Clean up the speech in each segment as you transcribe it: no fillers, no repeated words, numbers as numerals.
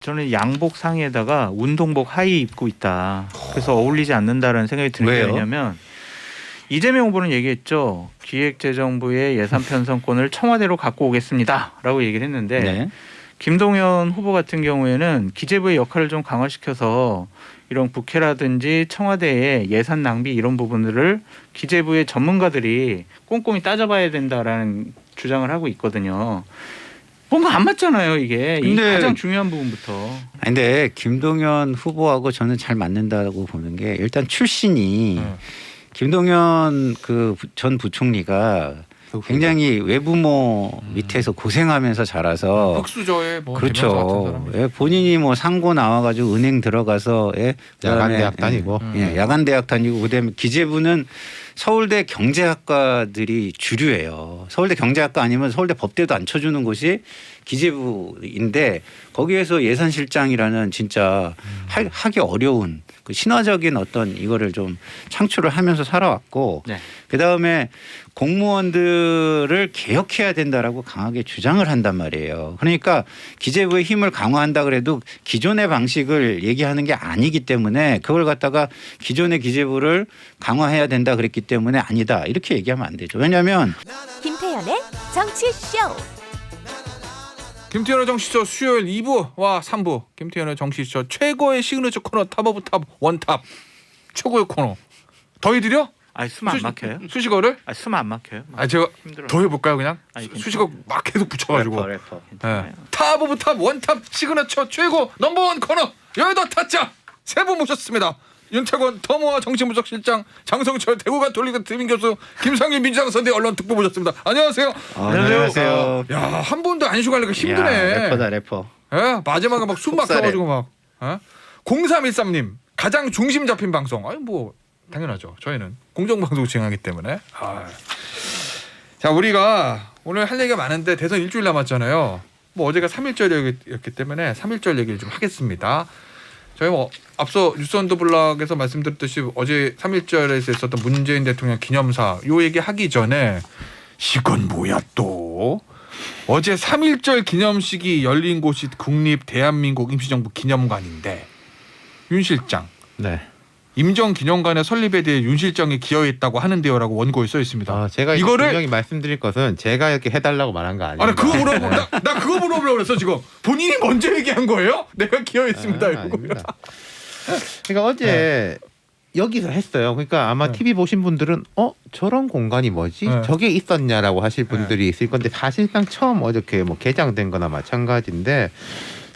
저는 양복 상의에다가 운동복 하의 입고 있다. 그래서 어울리지 않는다라는 생각이 드는 게 왜요? 왜냐면 이재명 후보는 얘기했죠. 기획재정부의 예산 편성권을 청와대로 갖고 오겠습니다라고 얘기를 했는데 네. 김동연 후보 같은 경우에는 기재부의 역할을 좀 강화시켜서 이런 국회라든지 청와대의 예산 낭비 이런 부분들을 기재부의 전문가들이 꼼꼼히 따져봐야 된다라는 주장을 하고 있거든요. 뭔가 안 맞잖아요, 이게. 이 근데- 가장 중요한 부분부터. 아니, 근데 김동연 후보하고 저는 잘 맞는다고 보는 게 일단 출신이 김동연 그 전 부총리가 굉장히 외부모 밑에서 고생하면서 자라서 흑수저에 뭐 대명사 같은 그렇죠. 사람이죠. 예, 본인이 뭐 상고 나와가지고 은행 들어가서 예, 야간 그다음에 대학 다니고. 예, 야간 대학 다니고 그다음에 기재부는 서울대 경제학과들이 주류예요. 서울대 경제학과 아니면 서울대 법대도 안 쳐주는 곳이 기재부인데 거기에서 예산실장이라는 진짜 하기 어려운 그 신화적인 어떤 이거를 좀 창출을 하면서 살아왔고 네. 그다음에 공무원들을 개혁해야 된다라고 강하게 주장을 한단 말이에요. 그러니까 기재부의 힘을 강화한다 그래도 기존의 방식을 얘기하는 게 아니기 때문에 그걸 갖다가 기존의 기재부를 강화해야 된다 그랬기 때문에 아니다 이렇게 얘기하면 안 되죠. 왜냐하면 김태현의 정치쇼. 김태현의 정치쇼 수요일 2부와 3부 김태현의 정치쇼 최고의 시그니처 코너 탑 오브 탑 원탑 최고의 코너 더 해드려? 아니, 숨 안 막혀요? 수식어를? 아, 숨 안 막혀요? 아 제가 힘들어요. 더 해볼까요 그냥? 아니, 괜찮아요. 수식어 막 계속 붙여가지고 래퍼. 괜찮아요. 탑 오브 탑 원탑 시그니처 최고 넘버원 코너 여의도 타짜 세 분 모셨습니다. 윤태권 터모와 정치분석실장 장성철 대구 가톨릭대 드민 교수 김상일 민주당 선대 언론 특보 모셨습니다. 안녕하세요. 안녕하세요. 야 한 번도 안 쉬고 하니까 야, 힘드네. 래퍼다 래퍼. 예? 마지막에 막 숨 속살해. 막혀가지고 막. 예? 0313님 가장 중심 잡힌 방송. 아니 뭐 당연하죠. 저희는 공정방송 진행하기 때문에. 아. 자 우리가 오늘 할 얘기가 많은데 대선 일주일 남았잖아요. 뭐 어제가 3.1절이었기 때문에 3.1절 얘기를 좀 하겠습니다. 저희 뭐 앞서 뉴스 언더블락에서 말씀드렸듯이 어제 3.1절에서 있었던 문재인 대통령 기념사 요 얘기 하기 전에 이건 뭐야 또 어제 3.1절 기념식이 열린 곳이 국립 대한민국 임시정부 기념관인데 윤 실장 네. 임정기념관의 설립에 대해 윤 실장이 기여했다고 하는데요라고 원고에 써 있습니다. 제가 이거를- 이거를 분명히 말씀드릴 것은 제가 이렇게 해달라고 말한 거 아니에요. 아니 그거 물어보 나 그거 물어보려고 그랬어 지금 본인이 먼저 얘기한 거예요? 내가 기여했습니다. 이러고. 아닙니다. 그러니까 어제 여기서 했어요. 그러니까 아마 네. TV 보신 분들은 저런 공간이 뭐지? 네. 저게 있었냐라고 하실 분들이 있을 건데 사실상 처음 어저께 뭐 개장된 거나 마찬가지인데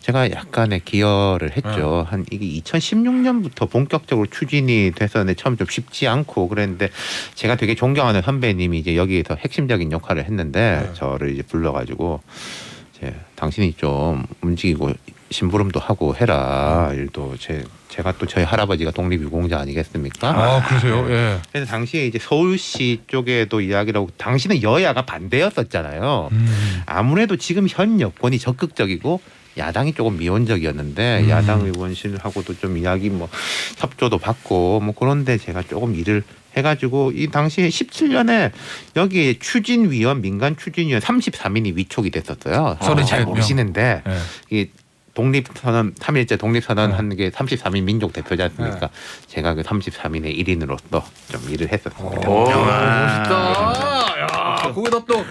제가 약간의 기여를 했죠. 한 이게 2016년부터 본격적으로 추진이 돼서 처음 좀 쉽지 않고 그랬는데 제가 되게 존경하는 선배님이 이제 여기에서 핵심적인 역할을 했는데 저를 이제 불러가지고 이제 당신이 좀 움직이고 심부름도 하고 해라. 일도 제가 또 저희 할아버지가 독립유공자 아니겠습니까? 아 그러세요? 예. 그래서 당시에 이제 서울시 쪽에도 이야기를 하고 당시는 여야가 반대였었잖아요. 아무래도 지금 현 여권이 적극적이고 야당이 조금 미온적이었는데 야당 의원실하고도 좀 이야기 뭐 협조도 받고 뭐 그런데 제가 조금 일을 해가지고 이 당시에 17년에 여기 추진위원 민간 추진위원 33인이 위촉이 됐었어요. 저는 잘 38명. 모르시는데 예. 이 독립선언 3.1째 독립선언 네. 한 게 33인 민족 대표지 않습니까? 제가 그 33인의 1인으로서 좀 일을 했었습니다. 오, 멋있다. 야, 거기다 또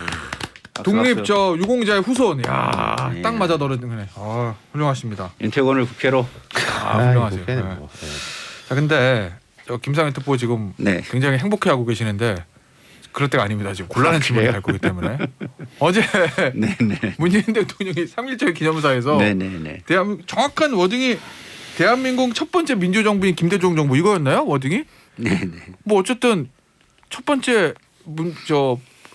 독립 저 유공자의 후손. 야, 딱 맞아 떨어지네. 아, 훌륭하십니다. 윤태권을 국회로. 아, 훌륭하세요. 국회는 네. 뭐, 자, 근데 저 김상현 특보 지금 네. 굉장히 행복해하고 계시는데 그럴 때가 아닙니다. 지금 곤란한 질문이 갈 거기 때문에 어제 네네. 문재인 대통령이 3.1절 기념사에서 네네네. 정확한 워딩이 대한민국 첫 번째 민주정부인 김대중 정부 이거였나요? 워딩이? 네네. 뭐 어쨌든 첫 번째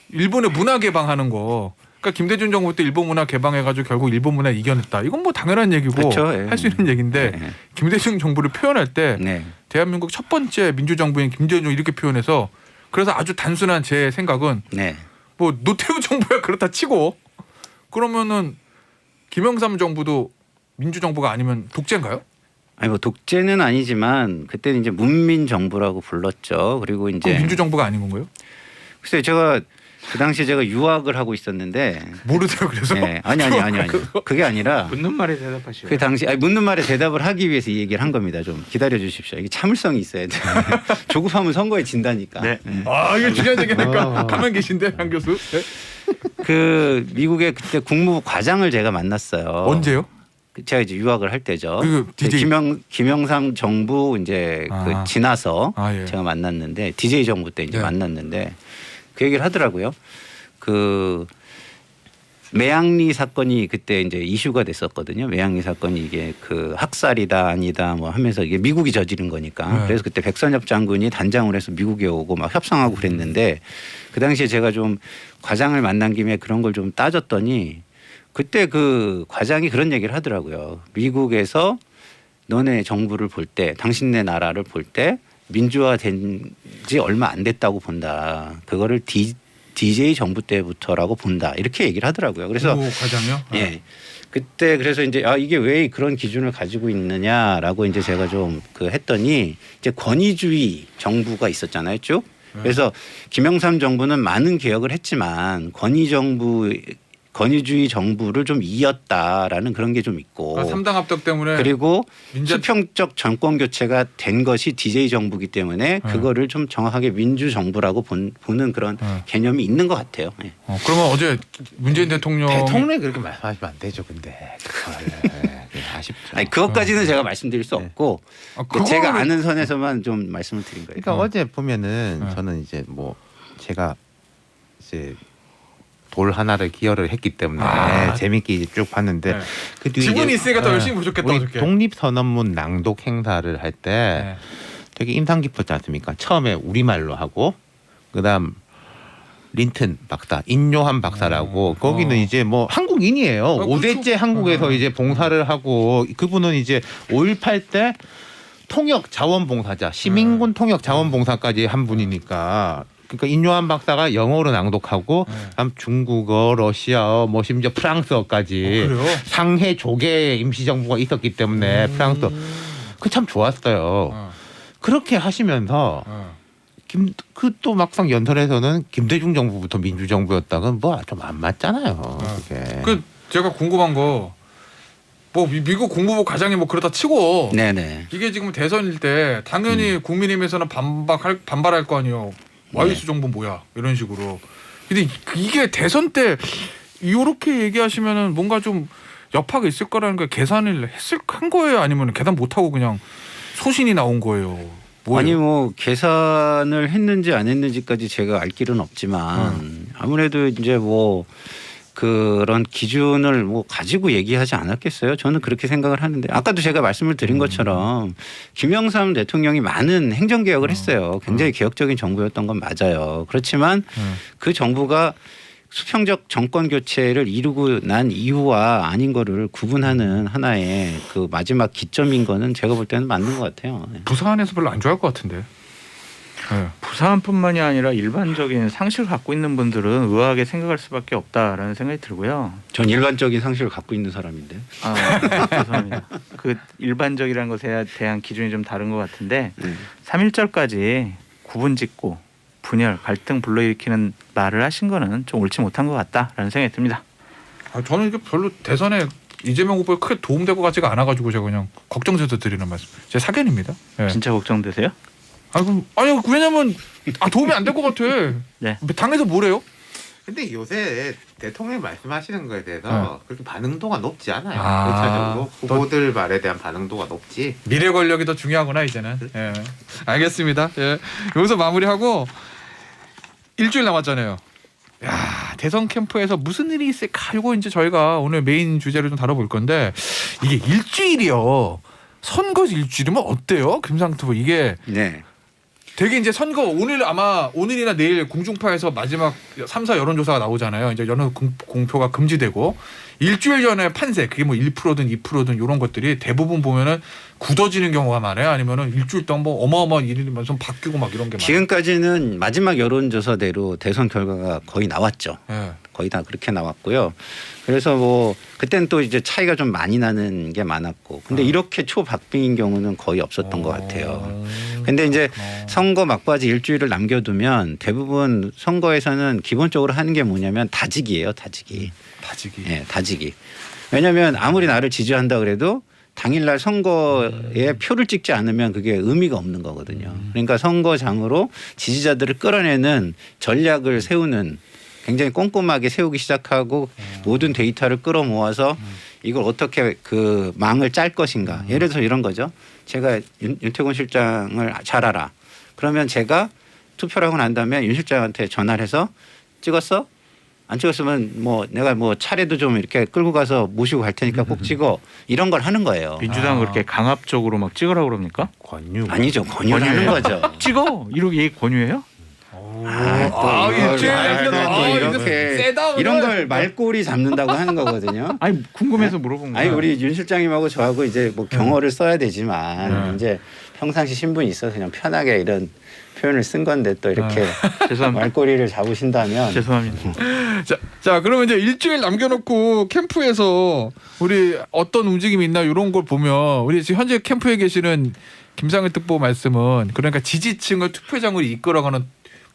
일본의 문화 개방하는 거. 그러니까 김대중 정부 때 일본 문화 개방해가지고 결국 일본 문화 이겨냈다. 이건 뭐 당연한 얘기고 그렇죠. 예. 할 수 있는 얘기인데 네. 김대중 정부를 표현할 때 네. 대한민국 첫 번째 민주정부인 김대중 이렇게 표현해서 그래서 아주 단순한 제 생각은 네. 뭐 노태우 정부야 그렇다 치고 그러면은 김영삼 정부도 민주정부가 아니면 독재인가요? 아니 뭐 독재는 아니지만 그때는 이제 문민정부라고 불렀죠. 그리고 이제 그럼 민주정부가 아닌 건가요? 글쎄 제가 그 당시에 제가 유학을 하고 있었는데 모르세요 그래서? 네, 아니. 그게 아니라 묻는 말에 대답하시오. 그 당시 묻는 말에 대답을 하기 위해서 이 얘기를 한 겁니다. 좀 기다려 주십시오. 이게 참을성이 있어야 돼. 조급하면 선거에 진다니까. 네. 아 이게 중요한 얘기니까 가만 계신데 한 교수. 네? 그 미국의 그때 국무부 과장을 제가 만났어요. 언제요? 제가 이제 유학을 할 때죠. 그 DJ 김영삼 정부 이제 아. 그 지나서 예. 제가 만났는데 DJ 정부 때 이제 네. 만났는데 그 얘기를 하더라고요. 그 매양리 사건이 그때 이제 이슈가 됐었거든요. 매양리 사건이 이게 그 학살이다 아니다 뭐 하면서 이게 미국이 저지른 거니까. 네. 그래서 그때 백선엽 장군이 단장을 해서 미국에 오고 막 협상하고 그랬는데 그 당시에 제가 좀 과장을 만난 김에 그런 걸 좀 따졌더니 그때 그 과장이 그런 얘기를 하더라고요. 미국에서 너네 정부를 볼 때 당신네 나라를 볼 때 민주화된 지 얼마 안 됐다고 본다. 그거를 DJ 정부 때부터라고 본다. 이렇게 얘기를 하더라고요. 그래서 과장요? 예. 그때 그래서 이제 이게 왜 그런 기준을 가지고 있느냐라고 이제 제가 좀 그 했더니 이제 권위주의 정부가 있었잖아요. 쭉. 그래서 김영삼 정부는 많은 개혁을 했지만 권위주의 정부를 좀 이었다라는 그런 게 좀 있고. 그러니까 3당 합덕 때문에 그리고 민자- 수평적 정권 교체가 된 것이 DJ 정부이기 때문에 그거를 좀 정확하게 민주 정부라고 보는 그런 개념이 있는 것 같아요. 예. 그러면 어제 문재인 대통령 대통령이 그렇게 말씀하시면 안 되죠. 근데 그걸 아쉽죠. 아니, 그것까지는 제가 말씀드릴 수 없고 제가 그거를- 아는 선에서만 좀 말씀을 드린 거예요. 그러니까 어제 보면은 저는 이제 뭐 제가 이제 돌 하나를 기여를 했기 때문에 재밌게 이제 쭉 봤는데 네. 그 뒤에 지분이 이제 있으니까 더 열심히 보셨겠다 우리 어저께. 독립선언문 낭독 행사를 할 때 네. 되게 인상 깊었지 않습니까? 처음에 우리말로 하고 그다음 린튼 박사, 인요한 박사라고 거기는 이제 뭐 한국인이에요. 그렇죠. 5대째 한국에서 이제 봉사를 하고 그분은 이제 5.18 때 통역 자원봉사자, 시민군 통역 자원봉사까지 한 분이니까 그러니까 인요한 박사가 영어로 낭독하고 다음 중국어, 러시아어, 뭐 심지어 프랑스어까지 그래요? 상해 조계 임시정부가 있었기 때문에 프랑스어 그 참 좋았어요. 그렇게 하시면서 그 또 막상 연설에서는 김대중 정부부터 민주정부였다가 뭐 좀 안 맞잖아요. 그게. 그 제가 궁금한 거 뭐 미국 국무부 과장이 뭐 그렇다 치고 네네. 이게 지금 대선일 때 당연히 국민의힘에서는 반발할 거 아니에요. 와이스 정부 뭐야 이런 식으로. 근데 이게 대선 때 이렇게 얘기하시면은 뭔가 좀 여파가 있을 거라는 걸 계산을 한 거예요? 아니면 계산 못 하고 그냥 소신이 나온 거예요? 뭐예요? 아니 뭐 계산을 했는지 안 했는지까지 제가 알 길은 없지만 아무래도 이제 뭐 그런 기준을 뭐 가지고 얘기하지 않았겠어요. 저는 그렇게 생각을 하는데 아까도 제가 말씀을 드린 것처럼 김영삼 대통령이 많은 행정개혁을 했어요. 굉장히 개혁적인 정부였던 건 맞아요. 그렇지만 그 정부가 수평적 정권 교체를 이루고 난 이유와 아닌 거를 구분하는 하나의 그 마지막 기점인 거는 제가 볼 때는 맞는 것 같아요. 부산에서 별로 안 좋아할 것 같은데. 네. 부산뿐만이 아니라 일반적인 상식을 갖고 있는 분들은 의아하게 생각할 수밖에 없다라는 생각이 들고요. 전 일반적인 상식을 갖고 있는 사람인데. 죄송합니다. 그 일반적이라는 것에 대한 기준이 좀 다른 것 같은데 3.1절까지 구분짓고 분열, 갈등 불러일으키는 말을 하신 거는 좀 옳지 못한 것 같다라는 생각이 듭니다. 저는 이게 별로 대선에 이재명 후보에 크게 도움될 것 같지가 않아가지고 제가 그냥 걱정돼서 드리는 말씀. 제 사견입니다. 네. 진짜 걱정되세요? 아니 왜냐면 도움이 안 될 것 같아. 네. 당에서 뭐래요? 근데 요새 대통령이 말씀하시는 거에 대해서 그렇게 반응도가 높지 않아요. 아, 전체적으로 후보들 말에 대한 반응도가 높지. 미래 권력이 더 중요하구나 이제는. 예. 알겠습니다. 예. 여기서 마무리하고 일주일 남았잖아요. 야, 대선 캠프에서 무슨 일이 있을까? 이거 이제 저희가 오늘 메인 주제로 좀 다뤄볼 건데 이게 일주일이요. 선거 일주일이면 어때요? 김상투 이게 네. 되게 이제 선거 오늘이나 내일 공중파에서 마지막 3사 여론조사가 나오잖아요. 이제 여론 공표가 금지되고 일주일 전에 판세 그게 뭐 1%든 2%든 이런 것들이 대부분 보면은 굳어지는 경우가 많아요. 아니면은 일주일 동안 뭐 어마어마한 일이면서 바뀌고 막 이런 게 많아요. 지금까지는 마지막 여론조사대로 대선 결과가 거의 나왔죠. 예. 거의 다 그렇게 나왔고요. 그래서 뭐 그때는 또 이제 차이가 좀 많이 나는 게 많았고, 근데 이렇게 초박빙인 경우는 거의 없었던 것 같아요. 근데 이제 선거 막바지 일주일을 남겨두면 대부분 선거에서는 기본적으로 하는 게 뭐냐면 다지기예요, 다지기. 다지기. 예, 다지기. 왜냐하면 아무리 나를 지지한다 그래도 당일날 선거에 표를 찍지 않으면 그게 의미가 없는 거거든요. 그러니까 선거장으로 지지자들을 끌어내는 전략을 세우는, 굉장히 꼼꼼하게 세우기 시작하고 모든 데이터를 끌어모아서 이걸 어떻게 그 망을 짤 것인가. 예를 들어서 이런 거죠. 제가 윤태곤 실장을 잘 알아. 그러면 제가 투표를 하고 난 다음에 윤 실장한테 전화를 해서 찍었어? 안 찍었으면 뭐 내가 뭐 차례도 좀 이렇게 끌고 가서 모시고 갈 테니까 꼭 찍어. 이런 걸 하는 거예요. 민주당 그렇게 강압적으로 막 찍으라고 그럽니까? 권유. 아니죠. 권유하는 거죠. 찍어 이렇게 권유해요? 또 일주일 이렇게 세다, 오늘. 이런 걸 말꼬리 잡는다고 하는 거거든요. 아니 궁금해서 물어본 거야. 아니 우리 윤 실장님하고 저하고 이제 뭐 경어를 써야 되지만 이제 평상시 신분이 있어서 그냥 편하게 이런 표현을 쓴 건데 또 이렇게 죄송합니다. 말꼬리를 잡으신다면 죄송합니다. 자 그러면 이제 일주일 남겨놓고 캠프에서 우리 어떤 움직임이 있나 이런 걸 보면, 우리 지금 현재 캠프에 계시는 김상일 특보 말씀은, 그러니까 지지층을 투표장으로 이끌어가는,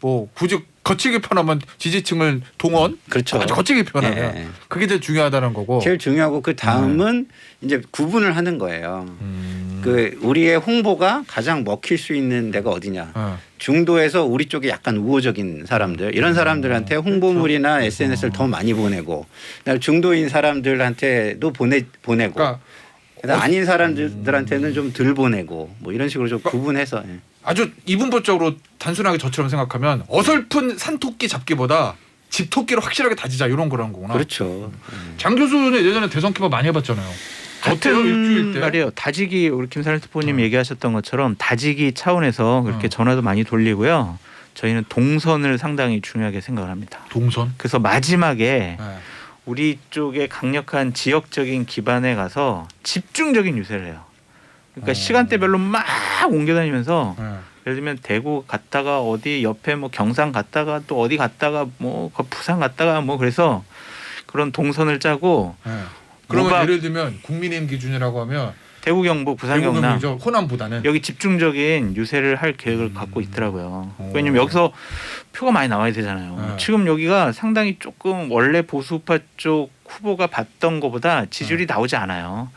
뭐 굳이 거치게 표현하면 지지층을 동원, 그렇죠. 아주 거치게 표현하면 예. 그게 제일 중요하다는 거고. 제일 중요하고 그 다음은 이제 구분을 하는 거예요. 그 우리의 홍보가 가장 먹힐 수 있는 데가 어디냐. 중도에서 우리 쪽에 약간 우호적인 사람들, 이런 사람들한테 홍보물이나 SNS를 더 많이 보내고, 그다음에 중도인 사람들한테도 보내고, 그러니까 그다음 아닌 사람들한테는 좀 덜 보내고, 뭐 이런 식으로 좀 구분해서. 예. 아주 이분법적으로 단순하게 저처럼 생각하면 어설픈 산토끼 잡기보다 집토끼를 확실하게 다지자, 이런 거라는 거구나. 그렇죠. 장 교수는 예전에 대선 캠프 많이 해봤잖아요. 어때요, 일주일 때? 말이에요. 다지기 우리 김산일 특보님 얘기하셨던 것처럼 다지기 차원에서 그렇게 전화도 많이 돌리고요. 저희는 동선을 상당히 중요하게 생각을 합니다. 동선? 그래서 마지막에 네. 우리 쪽에 강력한 지역적인 기반에 가서 집중적인 유세를 해요. 그러니까 시간대별로 막 옮겨다니면서 네. 예를 들면 대구 갔다가 어디 옆에 뭐 경상 갔다가 또 어디 갔다가 뭐 부산 갔다가 뭐, 그래서 그런 동선을 짜고 네. 그러면 모박- 예를 들면 국민의힘 기준이라고 하면 대구 경북 부산 경남 대구경북이죠. 호남보다는. 여기 집중적인 유세를 할 계획을 갖고 있더라고요. 왜냐면 여기서 표가 많이 나와야 되잖아요. 네. 지금 여기가 상당히 조금 원래 보수파 쪽 후보가 봤던 것보다 지지율이 나오지 않아요.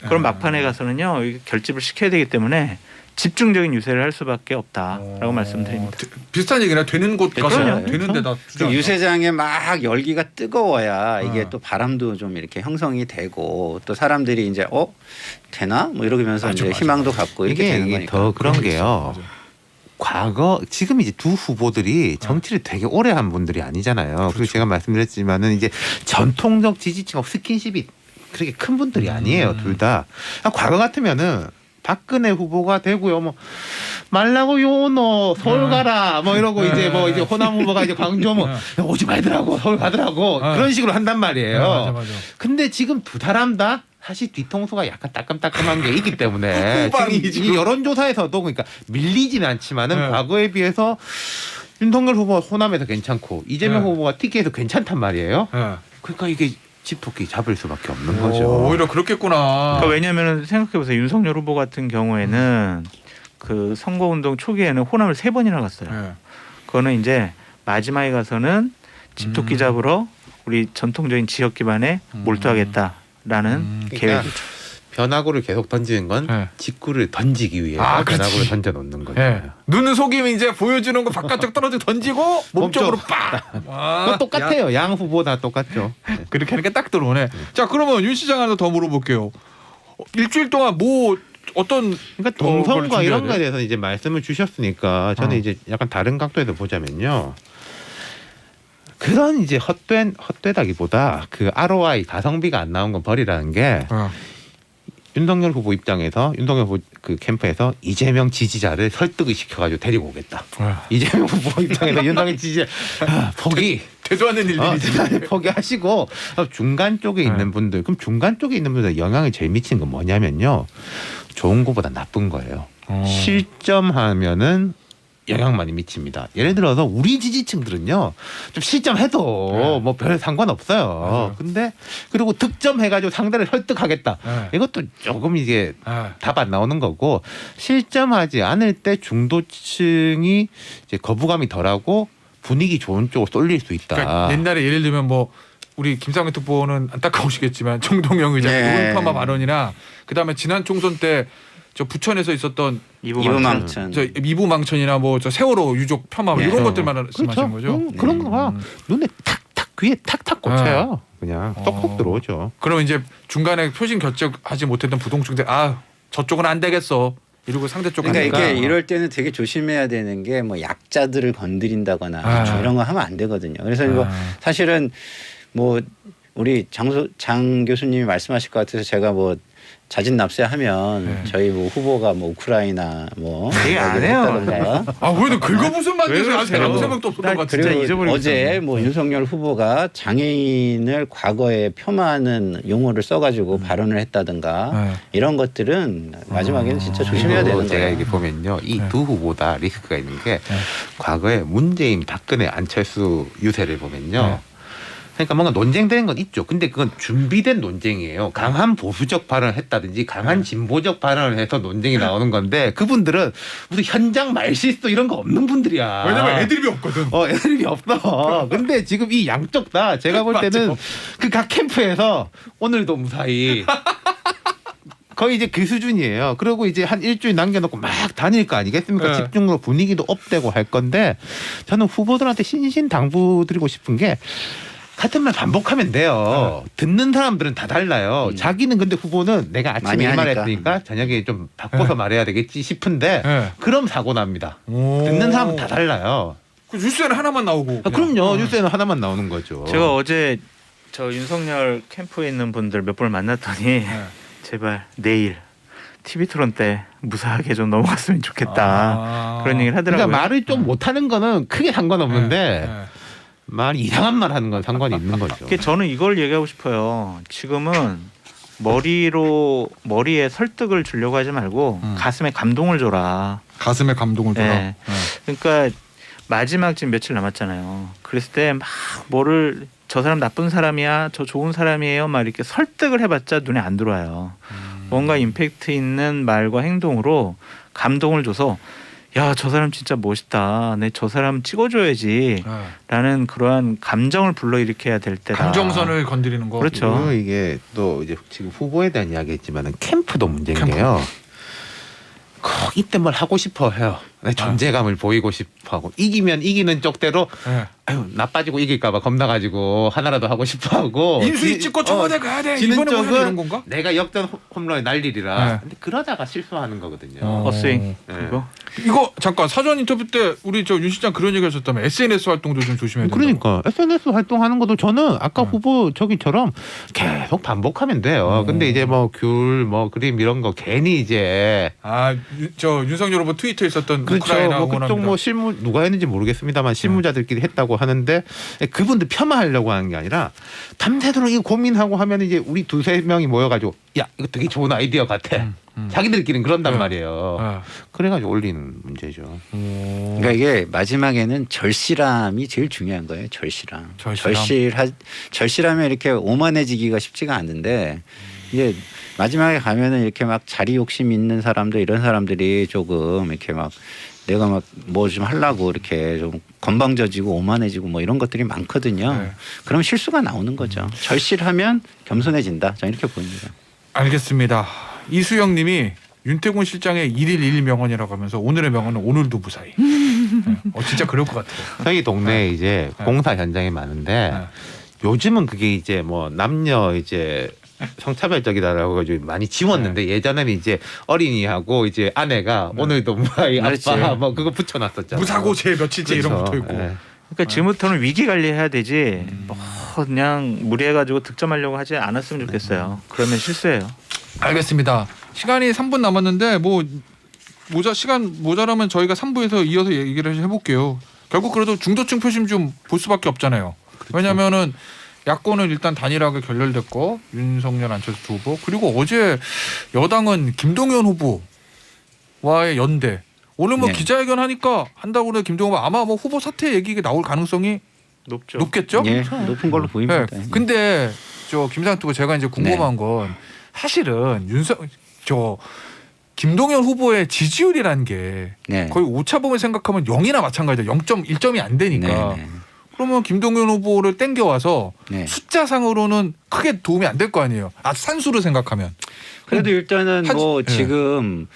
그럼 막판에 가서는요, 이게 결집을 시켜야 되기 때문에 집중적인 유세를 할 수밖에 없다라고 말씀드립니다. 비슷한 얘기나 되는 곳 가서 그럼요. 되는 데다 그 투자. 유세장에 막 열기가 뜨거워야 이게 어. 또 바람도 좀 이렇게 형성이 되고, 또 사람들이 이제 되나 뭐 이러면서 맞아, 이제 맞아, 희망도 갖고 이렇게 되는 이게 거니까. 더 그런 게요. 맞아. 과거 지금 이제 두 후보들이 정치를 되게 오래 한 분들이 아니잖아요. 그리고 제가 말씀드렸지만은 이제 전통적 지지층하고 스킨십이 그렇게 큰 분들이 아니에요, 둘 다. 과거 같으면은 박근혜 후보가 되고요, 뭐 말라고 요노 서울 가라 뭐 이러고 이제 호남 후보가 이제 광주 뭐 오지 말더라고 서울 가더라고 그런 식으로 한단 말이에요. 맞아. 근데 지금 두 사람 다 사실 뒤통수가 약간 따끔따끔한 게 있기 때문에 후반이 지금 이 여론조사에서도 그러니까 밀리지는 않지만은 네. 과거에 비해서 윤석열 후보가 호남에서 괜찮고 이재명 네. 후보가 TK에서 괜찮단 말이에요. 네. 그러니까 이게 집토끼 잡을 수밖에 없는 오, 거죠. 오히려 그렇겠구나. 그러니까 왜냐하면 생각해보세요. 윤석열 후보 같은 경우에는 그 선거운동 초기에는 호남을 3번이나 갔어요. 네. 그거는 이제 마지막에 가서는 집토끼 잡으러 우리 전통적인 지역 기반에 몰두하겠다라는 계획이죠. 변화구를 계속 던지는 건 네. 직구를 던지기 위해 아, 그렇지. 변화구를 던져 놓는 거죠. 네. 눈 속임이 이제 보여주는 거 바깥쪽 떨어져 던지고 몸쪽으로 빡. 그거 똑같아요. 양 후보 다 똑같죠. 네. 그렇게 하니까 딱 들어오네. 자, 그러면 윤 시장 하나 더 물어볼게요. 일주일 동안 뭐 어떤 그러니까 걸 동선과 준비해야 이런 돼? 거에 대해서 이제 말씀을 주셨으니까 저는 이제 약간 다른 각도에서 보자면요. 그런 이제 헛되다기보다 그 ROI 가성비가 안 나온 건 버리라는 게 윤석열 후보 입장에서 윤석열 후보 그 캠프에서 이재명 지지자를 설득을 시켜가지고 데리고 오겠다. 이재명 후보 입장에서 윤석열 지지자 포기. 되도 않는 일들이지. 포기하시고 중간 쪽에 있는 분들, 그럼 중간 쪽에 있는 분들 영향을 제일 미치는 건 뭐냐면요, 좋은 것보다 나쁜 거예요. 실점하면은 영향 많이 미칩니다. 예를 들어서 우리 지지층들은요 좀 실점해도 뭐 별 상관없어요. 맞아요. 근데 그리고 득점해가지고 상대를 설득하겠다. 이것도 조금 이게 답 안 나오는 거고 실점하지 않을 때 중도층이 이제 거부감이 덜하고 분위기 좋은 쪽으로 쏠릴 수 있다. 그러니까 옛날에 예를 들면 뭐 우리 김상현 특보는 안타까우시겠지만 정동영 의장 네. 노인파마 발언이나 그다음에 지난 총선 때 저 부천에서 있었던 이부망천. 저 미부망천이나 뭐 저 세월호 유족 폄하 뭐 예. 이런 것들 말씀하시는 그렇죠. 거죠. 그런 거가 눈에 탁탁 귀에 탁탁 꽂혀요. 그냥 똑똑 들어오죠. 그러면 이제 중간에 표심 결정하지 못했던 부동층들 저쪽은 안 되겠어 이러고 상대 쪽 그러니까 가니까. 이게 이럴 때는 되게 조심해야 되는 게 뭐 약자들을 건드린다거나 아. 이런 거 하면 안 되거든요. 그래서 이거 사실은 뭐 우리 장 교수님이 말씀하실 것 같아서 제가 뭐 자진 납세하면 저희 뭐 후보가 뭐 우크라이나 뭐 얘기 안 해요. 했다던가. 왜도 긁어부순 만드세요? 왜 아직 그러세요? 아무 생각도 없었던 것 진짜 같은데. 잊어버리고 어제 있었네. 뭐 윤석열 후보가 장애인을 과거에 폄하하는 용어를 써가지고 발언을 했다든가 이런 것들은 마지막에는 진짜 조심해야 되는 제가 거예요. 이게 보면요, 이 두 후보 다 리스크가 있는 게 과거에 문재인, 박근혜, 안철수 유세를 보면요. 그러니까 뭔가 논쟁되는 건 있죠. 근데 그건 준비된 논쟁이에요. 강한 보수적 발언을 했다든지 강한 진보적 발언을 해서 논쟁이 나오는 건데 그분들은 무슨 현장 말실수 이런 거 없는 분들이야. 왜냐면 애드립이 없거든. 애들이 없어. 근데 지금 이 양쪽 다 제가 볼 때는 그 각 캠프에서 오늘도 무사히 거의 이제 그 수준이에요. 그리고 이제 한 일주일 남겨놓고 막 다닐 거 아니겠습니까? 네. 집중으로 분위기도 업되고 할 건데 저는 후보들한테 신신당부드리고 싶은 게 같은 말 반복하면 돼요. 듣는 사람들은 다 달라요. 자기는 근데 후보는 내가 아침에 많이 이 말 하니까. 했으니까 저녁에 좀 바꿔서 말해야 되겠지 싶은데 그럼 사고 납니다. 오. 듣는 사람은 다 달라요. 그 뉴스에는 하나만 나오고. 그럼요. 뉴스에는 하나만 나오는 거죠. 제가 어제 저 윤석열 캠프에 있는 분들 몇 분을 만났더니 제발 내일 TV 토론 때 무사하게 좀 넘어갔으면 좋겠다. 그런 얘기를 하더라고요. 그러니까 말을 좀 못하는 거는 크게 상관없는데 말 이상한 말 하는 건 상관이 있는 거죠. 그게 저는 이걸 얘기하고 싶어요. 지금은 머리에 설득을 주려고 하지 말고 가슴에 감동을 줘라. 가슴에 감동을 줘라. 네. 그러니까 마지막 지금 며칠 남았잖아요. 그랬을 때 막 뭐를 저 사람 나쁜 사람이야, 저 좋은 사람이에요, 막 이렇게 설득을 해봤자 눈에 안 들어와요. 뭔가 임팩트 있는 말과 행동으로 감동을 줘서 야, 저 사람 진짜 멋있다. 내 저 사람 찍어줘야지. 라는 그러한 감정을 불러일으켜야 될 때다. 감정선을 건드리는 거. 그렇죠. 그리고 이게 또 이제 지금 후보에 대한 이야기했지만은 캠프도 문제인 게요. 꼭 이때 뭘 하고 싶어 해요. 내 존재감을 보이고 싶어 하고 이기면 이기는 쪽대로 아유 나빠지고 이길까봐 겁나가지고 하나라도 하고 싶어하고 인수위 찍고 청와대 가야 돼. 지는 이번에 뭐 쪽은 이런 건가? 내가 역전 홈런을 날리리라. 네. 근데 그러다가 실수하는 거거든요. 어스윙. 네. 그거. 이거 잠깐 사전 인터뷰 때 우리 저 윤 실장 그런 얘기 하셨다면 SNS 활동도 좀 조심해야 된다고. 그러니까 SNS 활동하는 것도 저는 아까 후보 저기처럼 계속 반복하면 돼요. 근데 이제 뭐 귤, 뭐 그림 이런 거 괜히 이제 저 윤석열 후보 트위터에 있었던 그렇죠. 우크라이나 뭐 그쪽 응원합니다. 뭐 실무 누가 했는지 모르겠습니다만 실무자들끼리 했다고 하는데 그분들 폄하하려고 하는 게 아니라 밤새도록 이거 고민하고 하면 이제 우리 두세 명이 모여가지고 야 이거 되게 좋은 아이디어 같아. 자기들끼리는 그런단 말이에요. 그래가지고 올리는 문제죠. 그러니까 이게 마지막에는 절실함이 제일 중요한 거예요. 절실함. 절실하면 이렇게 오만해지기가 쉽지가 않은데 이게 마지막에 가면은 이렇게 막 자리 욕심 있는 사람들 이런 사람들이 조금 이렇게 막 내가 막 뭐 좀 하려고 이렇게 좀 건방져지고 오만해지고 뭐 이런 것들이 많거든요. 네. 그럼 실수가 나오는 거죠. 절실하면 겸손해진다. 저는 이렇게 보입니다. 알겠습니다. 이수영 님이 윤태곤 실장의 1일 1일 명언이라고 하면서 오늘의 명언은 오늘도 무사히. 진짜 그럴 것 같아요. 저희 동네에 이제 공사 현장이 많은데 요즘은 그게 이제 뭐 남녀 이제 성차별적이다라고 가지고 많이 지웠는데 예전에는 이제 어린이하고 이제 아내가 오늘도 무사히 아빠 뭐 그거 붙여놨었잖아요. 무사고 제 며칠째 이런 그렇죠. 거 붙어 있고. 네. 그러니까 지금부터는 위기 관리해야 되지. 뭐 그냥 무리해가지고 득점하려고 하지 않았으면 좋겠어요. 그러면 실수예요. 알겠습니다. 시간이 3분 남았는데 뭐 시간 모자라면 저희가 3부에서 이어서 얘기를 해볼게요. 결국 그래도 중도층 표심 좀 볼 수밖에 없잖아요. 왜냐하면은 야권은 일단 단일하게 결렬됐고 윤석열 안철수 두 후보 그리고 어제 여당은 김동연 후보와의 연대 오늘 뭐 네. 기자회견 하니까 한다고 그래 김동연 후보 아마 뭐 후보 사퇴 얘기가 나올 가능성이 높죠. 높겠죠? 예, 높은 걸로 보입니다. 네. 근데 저 김상투 후보 제가 이제 궁금한 건 사실은 김동연 후보의 지지율이라는 게 네. 거의 오차범위 생각하면 0이나 마찬가지다. 0.1점이 안 되니까. 네, 네. 그러면 김동연 후보를 땡겨와서 네. 숫자상으로는 크게 도움이 안 될 거 아니에요. 산수로 생각하면. 그래도 일단은 뭐 네. 지금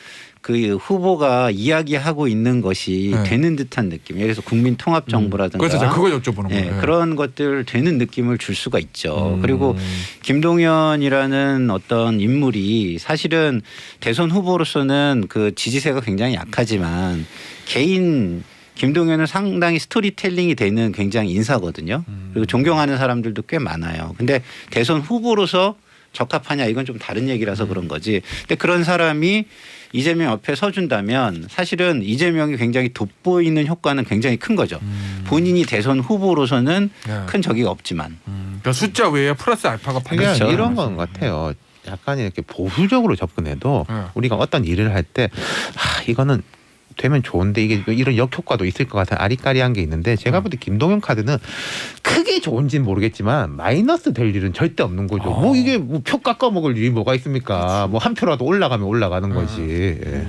그 후보가 이야기하고 있는 것이 네. 되는 듯한 느낌. 예를 들어서 국민통합정부라든가 그래서 제가 그거 여쭤보는 예, 거예요. 그런 것들 되는 느낌을 줄 수가 있죠. 그리고 김동연이라는 어떤 인물이 사실은 대선 후보로서는 그 지지세가 굉장히 약하지만 개인 김동연은 상당히 스토리텔링이 되는 굉장히 인사거든요. 그리고 존경하는 사람들도 꽤 많아요. 근데 대선 후보로서 적합하냐 이건 좀 다른 얘기라서 그런 거지. 근데 그런 사람이 이재명 옆에 서준다면 사실은 이재명이 굉장히 돋보이는 효과는 굉장히 큰 거죠. 본인이 대선 후보로서는 네. 큰 적이 없지만. 그러니까 숫자 외에 플러스 알파가 그냥 그렇죠. 이런 건 같아요. 약간 이렇게 보수적으로 접근해도 네. 우리가 어떤 일을 할 때 이거는 되면 좋은데 이게 이런 역효과도 있을 것 같은 아리까리한 게 있는데 제가 볼 때 김동연 카드는 크게 좋은지는 모르겠지만 마이너스 될 일은 절대 없는 거죠. 뭐 이게 뭐 표 깎아 먹을 일이 뭐가 있습니까? 뭐 한 표라도 올라가면 올라가는 거지. 예.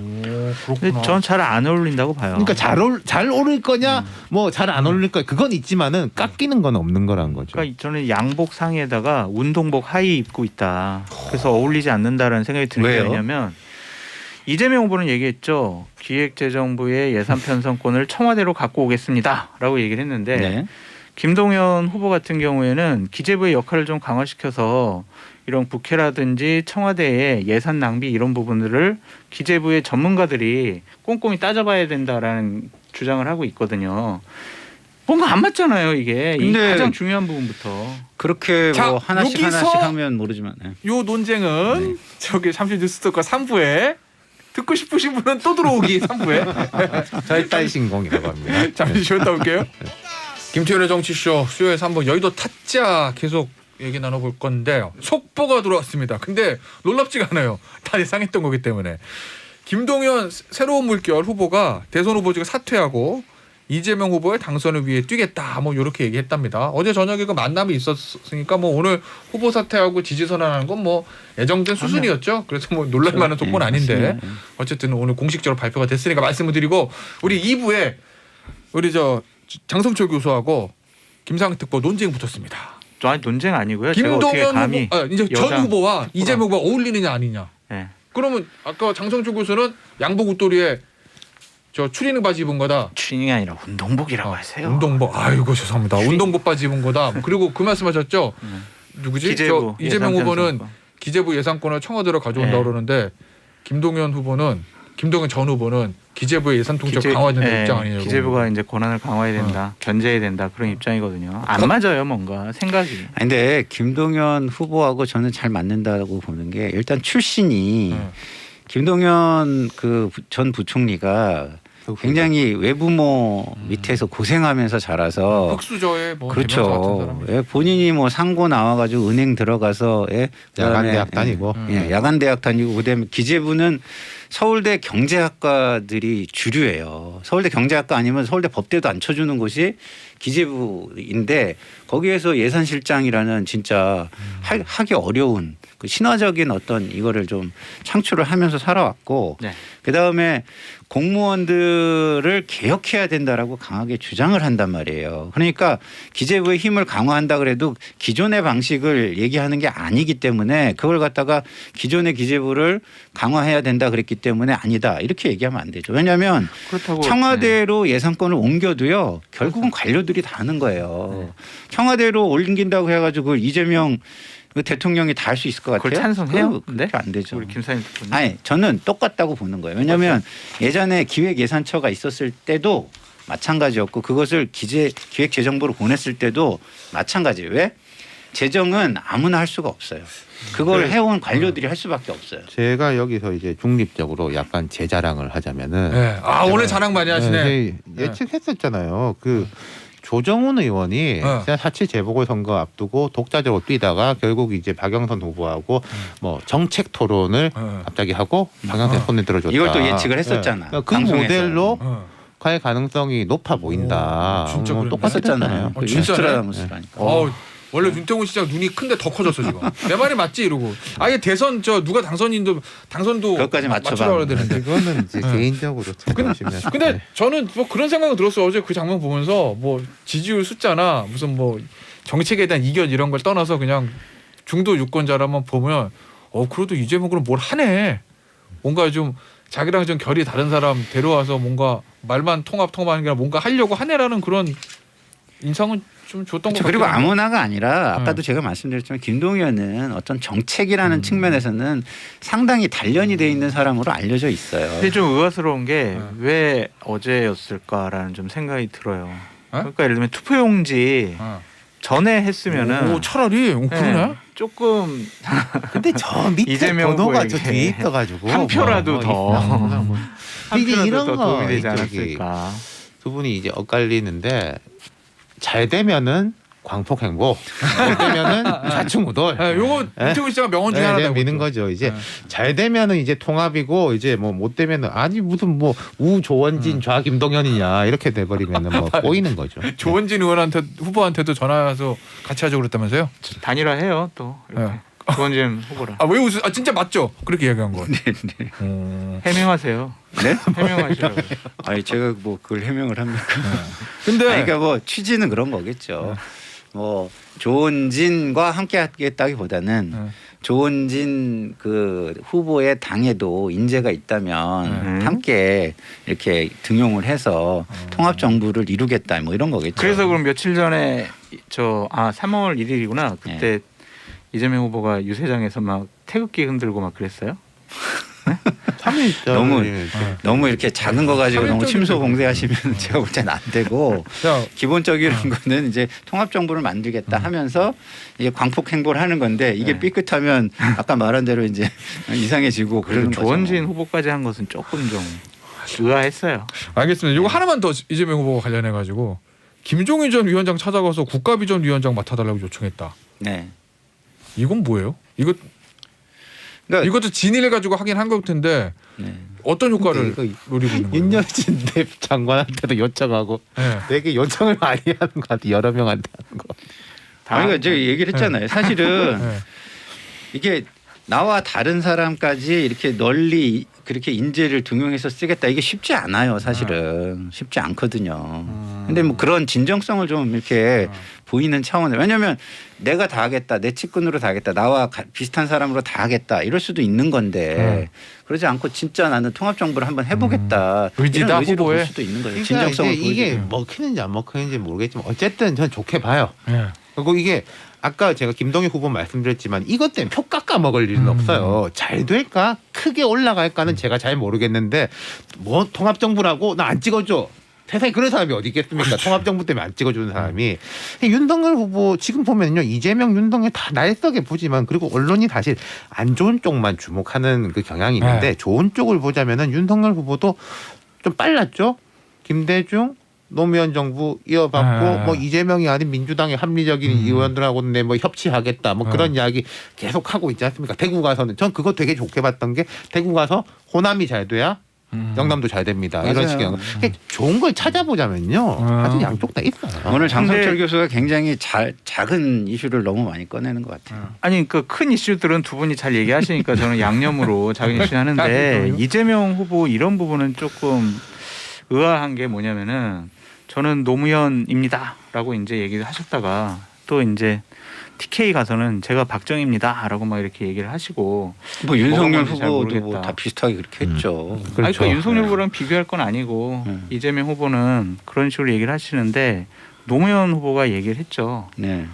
근데 전 잘 안 어울린다고 봐요. 그러니까 잘 오를 거냐, 뭐 잘 안 오를 거냐 그건 있지만은 깎이는 건 없는 거란 거죠. 그러니까 저는 양복 상의에다가 운동복 하의 입고 있다. 그래서 어울리지 않는다라는 생각이 드는 게 왜요? 왜냐면 이재명 후보는 얘기했죠. 기획재정부의 예산 편성권을 청와대로 갖고 오겠습니다라고 얘기를 했는데 네. 김동연 후보 같은 경우에는 기재부의 역할을 좀 강화시켜서 이런 국회라든지 청와대의 예산 낭비 이런 부분들을 기재부의 전문가들이 꼼꼼히 따져봐야 된다라는 주장을 하고 있거든요. 뭔가 안 맞잖아요, 이게. 이 근데 가장 중요한 부분부터. 그렇게 자, 뭐 하나씩 여기서 하나씩 하면 모르지만. 네. 요 논쟁은 저기 잠시 뉴스톡과 3부에 듣고 싶으신 분은 또 들어오기 3부에 절단 신공이라고 합니다. 잠시 쉬었다 올게요. 김태현의 정치쇼 수요일 3부 여의도 타짜 계속 얘기 나눠볼 건데요. 속보가 들어왔습니다. 근데 놀랍지가 않아요. 다 예상했던 거기 때문에. 김동연 새로운 물결 후보가 대선 후보직을 사퇴하고 이재명 후보의 당선을 위해 뛰겠다. 뭐 이렇게 얘기했답니다. 어제 저녁에 그 만남이 있었으니까 뭐 오늘 후보 사퇴하고 지지 선언하는 건 뭐 예정된 수순이었죠. 그래서 뭐 놀랄만한 속보는 아닌데 맞습니다. 어쨌든 오늘 공식적으로 발표가 됐으니까 말씀을 드리고 우리 2부에 우리 저 장성철 교수하고 김상희 특보 논쟁 붙었습니다. 아니, 논쟁 아니고요. 제가 어떻게 김동연 감히 후보, 이제 전 여당 후보와 이재명 후보가 어울리느냐 아니냐. 네. 그러면 아까 장성철 교수는 양복 웃도리에 저 추리닝 바지 입은 거다. 추닝이 아니라 운동복이라고 하세요. 운동복. 아이고 죄송합니다. 운동복 바지 입은 거다. 그리고 그 말씀하셨죠. 누구지? 기재부 저 이재명 예산 후보는 편성권. 기재부 예산권을 청와대로 가져온다 네. 그러는데 김동연 전 후보는 기재부의 예산 통제 강화된다 예, 입장 아니에요? 기재부가 이제 권한을 강화해야 된다, 견제해야 된다 그런 입장이거든요. 안 맞아요, 뭔가 생각이. 아니, 근데 김동연 후보하고 저는 잘 맞는다고 보는 게 일단 출신이 김동연 그 전 부총리가 굉장히 외부모 밑에서 고생하면서 자라서 흑수저의 뭐 대명사 같은 그렇죠. 사람이죠. 예, 본인이 뭐 상고 나와가지고 은행 들어가서 야간 그다음에 대학 다니고. 야간 대학 다니고 그다음에 기재부는 서울대 경제학과들이 주류예요. 서울대 경제학과 아니면 서울대 법대도 안 쳐주는 곳이 기재부인데 거기에서 예산실장이라는 진짜 하기 어려운 그 신화적인 어떤 이거를 좀 창출을 하면서 살아왔고 네. 그다음에 공무원들을 개혁해야 된다라고 강하게 주장을 한단 말이에요. 그러니까 기재부의 힘을 강화한다 그래도 기존의 방식을 얘기하는 게 아니기 때문에 그걸 갖다가 기존의 기재부를 강화해야 된다 그랬기 때문에 아니다 이렇게 얘기하면 안 되죠. 왜냐하면 그렇다고 청와대로 예산권을 옮겨도요 결국은 관료들이 다 하는 거예요. 청와대로 옮긴다고 해가지고 이재명 그 대통령이 다 할 수 있을 것 같아요. 그걸 찬성해요? 그렇게 안 되죠. 우리 김사님 대표님. 아니 저는 똑같다고 보는 거예요. 왜냐하면 예전에 기획예산처가 있었을 때도 마찬가지였고 그것을 기획재정부로 보냈을 때도 마찬가지예요. 왜? 재정은 아무나 할 수가 없어요. 그걸 해온 관료들이 할 수밖에 없어요. 제가 여기서 이제 중립적으로 약간 제 자랑을 하자면은 네. 아 오늘 자랑 많이 하시네. 예측했었잖아요. 그 조정훈 의원이 어. 4.7 재보궐선거 앞두고 독자적으로 뛰다가 결국 이제 박영선 후보하고 뭐 정책 토론을 갑자기 하고 박영선 손에 들어줬다. 이걸 또 예측을 했었잖아. 그 방송에서. 모델로 어. 갈 가능성이 높아 보인다. 오, 진짜 그랬네. 똑같았잖아요. 진짜네? 유스트라다무스라니까. 원래 윤태곤 시장 눈이 큰데 더 커졌어 지금. 내 말이 맞지 이러고. 아예 대선 저 누가 당선도 그것까지 맞춰봐. 맞추려고 되는데. 그거는 이제 네. 개인적으로 찾아오시면. 근데 저는 뭐 그런 생각이 들었어요. 어제 그 장면 보면서 뭐 지지율 숫자나 무슨 뭐 정책에 대한 이견 이런 걸 떠나서 그냥 중도 유권자라만 보면 그래도 이재명 그럼 뭘 하네. 뭔가 좀 자기랑 좀 결이 다른 사람 데려와서 뭔가 말만 통합하는 게 아니라 뭔가 하려고 하네라는 그런 인상은 좀 줬던 것 같아요. 그리고 아무나가 아니라 아까도 제가 말씀드렸지만 김동연은 어떤 정책이라는 측면에서는 상당히 단련이 돼 있는 사람으로 알려져 있어요. 근데 좀 의아스러운 게 왜 어제였을까라는 좀 생각이 들어요. 그러니까 예를 들면 투표용지 전에 했으면은 오, 차라리 그러네. 네, 조금 근데 저 밑에 이재명 번호가 저 후보에게 뒤에 있어가지고 한 표라도 더. 한 이게 표라도 이런 더 거 도움이 되지 저기 않았을까. 두 분이 이제 엇갈리는데 잘 되면은 광폭 행보, 못 되면은 좌충우돌. 요거 윤태곤 시장 명언 중에 하나다. 미는 거죠. 이제 잘 되면은 이제 통합이고 이제 뭐 못 되면은 아니 무슨 뭐 우조원진 좌 김동연이냐 이렇게 돼버리면은 뭐 꼬이는 거죠. 조원진 의원한테 후보한테도 전화해서 같이 하자고 그랬다면서요? 단일화해요 또 이렇게. 조원진 후보랑 왜 웃으? 진짜 맞죠? 그렇게 얘기한 거. 해명하세요. 네? 해명하시라고. 아니 제가 뭐 그걸 해명을 합니까? 근데 아니, 그러니까 뭐 취지는 그런 거겠죠. 뭐 조은진과 함께 하겠다기보다는 조은진 그 후보의 당에도 인재가 있다면 함께 이렇게 등용을 해서 통합 정부를 이루겠다 뭐 이런 거겠죠. 그래서 그럼 며칠 전에 3월 1일이구나. 그때 이재명 후보가 유세장에서 막 태극기 흔들고 막 그랬어요. 너무 이렇게 작은 거 가지고 너무 참여적인 침소봉대하시면 제가 볼 때는 안 되고 자, 기본적인 거는 이제 통합 정부를 만들겠다 하면서 이제 광폭 행보를 하는 건데 이게 삐끗하면 아까 말한 대로 이제 이상해지고 그러는 거죠. 조원진 후보까지 한 것은 조금 좀 의아했어요. 알겠습니다. 이거 하나만 더 이재명 후보가 관련해 가지고 김종인 전 위원장 찾아가서 국가비전위원장 맡아달라고 요청했다. 네. 이건 뭐예요? 그러니까 이것도 진위를 가지고 하긴 한 걸 텐데 어떤 효과를 노리고 있는 거예요? 윤여진 장관한테도 요청하고 네. 되게 요청을 많이 하는 것 같아. 여러 명한테 하는 거. 그러니까 제가 얘기를 했잖아요. 사실은 네. 이게 나와 다른 사람까지 이렇게 널리 그렇게 인재를 등용해서 쓰겠다 이게 쉽지 않아요. 사실은 쉽지 않거든요. 근데 뭐 그런 진정성을 좀 이렇게 보이는 차원에 왜냐하면 내가 다 하겠다 내 측근으로 다 하겠다 나와 비슷한 사람으로 다 하겠다 이럴 수도 있는 건데 그러지 않고 진짜 나는 통합 정부를 한번 해보겠다 의지다, 이런 의지로 후보에. 볼 수도 있는 거예요. 그러니까 진정성을 이제 이게 보여주는. 먹히는지 안 먹히는지 모르겠지만 어쨌든 전 좋게 봐요. 네. 그리고 이게 아까 제가 김동희 후보 말씀드렸지만 이것 때문에 표 깎아 먹을 일은 없어요. 잘 될까? 크게 올라갈까는 제가 잘 모르겠는데 뭐 통합정부라고 나 안 찍어줘. 세상에 그런 사람이 어디 있겠습니까? 통합정부 때문에 안 찍어주는 사람이. 윤석열 후보 지금 보면요. 이재명, 윤석열 다 날썩해 보지만 그리고 언론이 사실 안 좋은 쪽만 주목하는 그 경향이 있는데 좋은 쪽을 보자면은 윤석열 후보도 좀 빨랐죠. 김대중 노무현 정부 이어받고 뭐 이재명이 아닌 민주당의 합리적인 의원들하고는 뭐 협치하겠다 뭐 그런 이야기 계속 하고 있지 않습니까? 대구 가서는 전 그거 되게 좋게 봤던 게 대구 가서 호남이 잘 돼야 영남도 잘 됩니다. 이런 맞아요. 식의 좋은 걸 찾아보자면요. 사실 양쪽 다 있어요. 오늘 장성철 교수가 굉장히 작은 이슈를 너무 많이 꺼내는 것 같아요. 아니 그 큰 이슈들은 두 분이 잘 얘기하시니까 저는 양념으로 작은 이슈 하는데 이재명 후보 이런 부분은 조금 의아한 게 뭐냐면은 저는 노무현입니다라고 이제 얘기를 하셨다가 또 이제 TK 가서는 제가 박정희입니다라고 막 이렇게 얘기를 하시고 뭐 윤석열 뭔지 잘 후보도 모르겠다. 뭐 다 비슷하게 그렇게 했죠. 아니, 그렇죠. 그러니까 윤석열 후보랑 비교할 건 아니고 이재명 후보는 그런 식으로 얘기를 하시는데 노무현 후보가 얘기를 했죠. 네.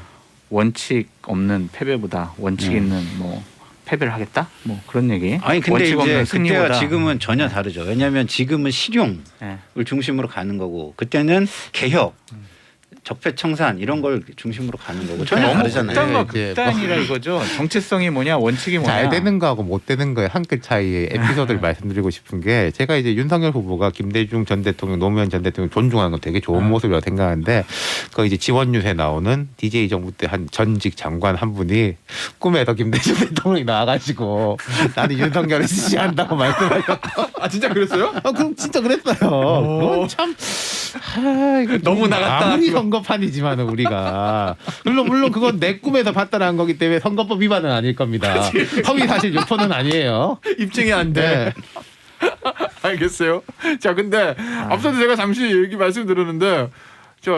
원칙 없는 패배보다 원칙 있는 뭐 패배를 하겠다? 뭐 그런 얘기. 아니 근데 원칙 이제 없는 그때와 승리보다. 지금은 전혀 다르죠. 왜냐하면 지금은 실용을 네. 중심으로 가는 거고 그때는 개혁 적폐청산 이런 걸 중심으로 가는 거고 전혀 너무 다르잖아요. 극단과 이제 극단이라 이거죠. 정체성이 뭐냐, 원칙이 뭐냐. 잘 되는 거하고 못 되는 거의 한 끗 차이의 에피소드를 말씀드리고 싶은 게 제가 이제 윤석열 후보가 김대중 전 대통령, 노무현 전 대통령 존중하는 건 되게 좋은 모습이라고 생각하는데 그 이제 지원유세 나오는 DJ 정부 때 한 전직 장관 한 분이 꿈에서 김대중 대통령이 나와가지고 나는 윤석열을 지지한다고 말씀하셨고 아 진짜 그랬어요? 그럼 진짜 그랬어요. 그건 참 이거 너무 나갔다. 아무리 선거판이지만 우리가 물론 그건 내 꿈에서 봤다는 거기 때문에 선거법 위반은 아닐 겁니다. 허위 사실 유포는 아니에요. 입증이 안 돼. 네. 알겠어요. 자, 근데 앞서도 제가 잠시 얘기 말씀드렸는데